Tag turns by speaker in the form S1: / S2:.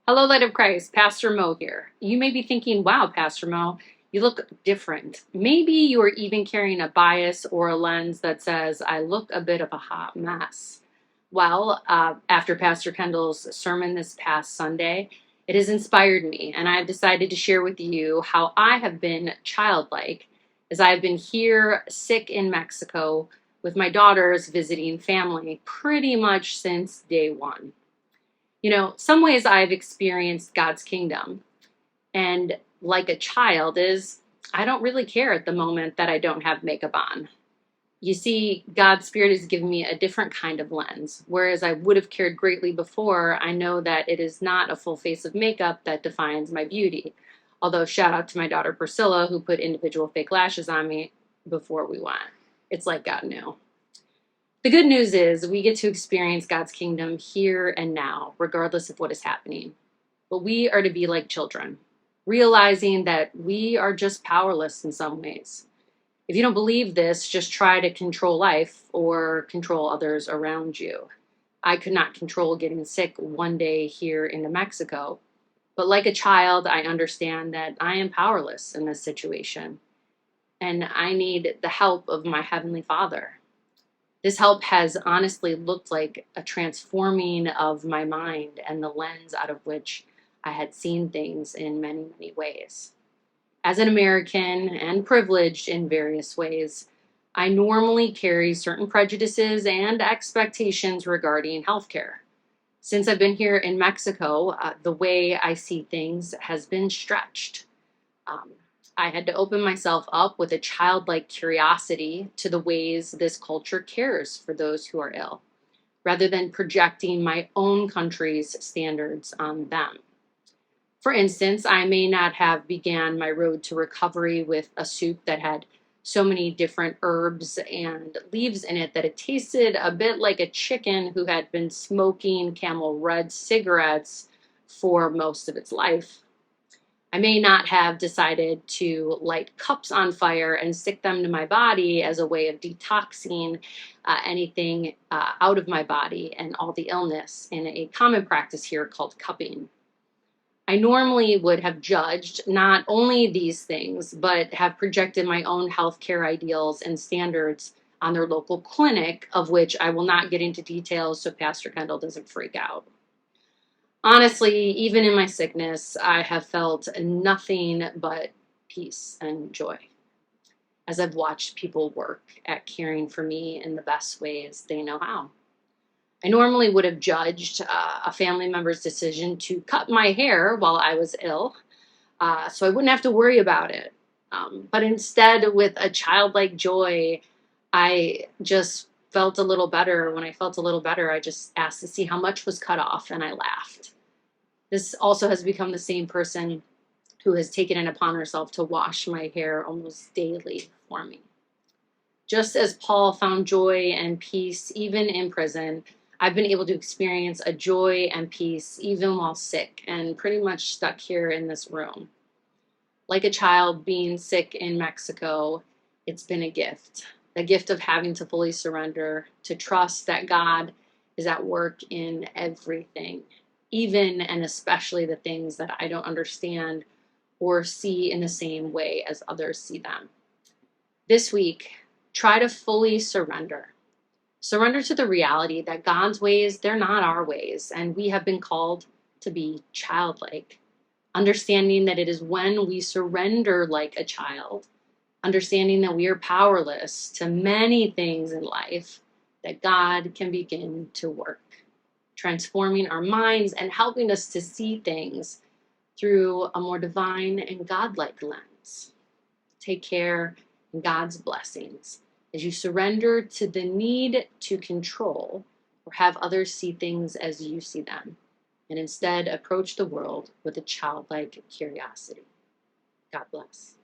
S1: Hello, Light of Christ. Pastor Mo here. You may be thinking, wow, Pastor Mo, you look different. Maybe you are even carrying a bias or a lens that says, I look a bit of a hot mess. Well, after Pastor Kendall's sermon this past Sunday, it has inspired me, and I've decided to share with you how I have been childlike as I've been here sick in Mexico with my daughters visiting family pretty much since day one. Some ways I've experienced God's kingdom, and like a child is, I don't really care at the moment that I don't have makeup on. You see, God's Spirit has given me a different kind of lens. Whereas I would have cared greatly before, I know that it is not a full face of makeup that defines my beauty. Although, shout out to my daughter Priscilla, who put individual fake lashes on me before we went. It's like God knew. The good news is we get to experience God's kingdom here and now, regardless of what is happening. But we are to be like children, realizing that we are just powerless in some ways. If you don't believe this, just try to control life or control others around you. I could not control getting sick one day here in New Mexico. But like a child, I understand that I am powerless in this situation. And I need the help of my Heavenly Father. This help has honestly looked like a transforming of my mind and the lens out of which I had seen things in many, many ways. As an American and privileged in various ways, I normally carry certain prejudices and expectations regarding healthcare. Since I've been here in Mexico, the way I see things has been stretched. Um, I had to open myself up with a childlike curiosity to the ways this culture cares for those who are ill, rather than projecting my own country's standards on them. For instance, I may not have began my road to recovery with a soup that had so many different herbs and leaves in it that it tasted a bit like a chicken who had been smoking Camel Red cigarettes for most of its life. I may not have decided to light cups on fire and stick them to my body as a way of detoxing anything out of my body and all the illness in a common practice here called cupping. I normally would have judged not only these things, but have projected my own healthcare ideals and standards on their local clinic, of which I will not get into details so Pastor Kendall doesn't freak out. Honestly, even in my sickness, I have felt nothing but peace and joy as I've watched people work at caring for me in the best ways they know how. I normally would have judged a family member's decision to cut my hair while I was ill, so I wouldn't have to worry about it. But instead, with a childlike joy, I just felt a little better. When I felt a little better, I just asked to see how much was cut off, and I laughed. This also has become the same person who has taken it upon herself to wash my hair almost daily for me. Just as Paul found joy and peace even in prison, I've been able to experience a joy and peace even while sick and pretty much stuck here in this room. Like a child being sick in Mexico, it's been a gift of having to fully surrender, to trust that God is at work in everything, even and especially the things that I don't understand or see in the same way as others see them. This week, try to fully surrender. Surrender to the reality that God's ways, they're not our ways, and we have been called to be childlike. Understanding that it is when we surrender like a child, understanding that we are powerless to many things in life, that God can begin to work, transforming our minds and helping us to see things through a more divine and godlike lens. Take care and God's blessings as you surrender to the need to control or have others see things as you see them, and instead approach the world with a childlike curiosity. God bless.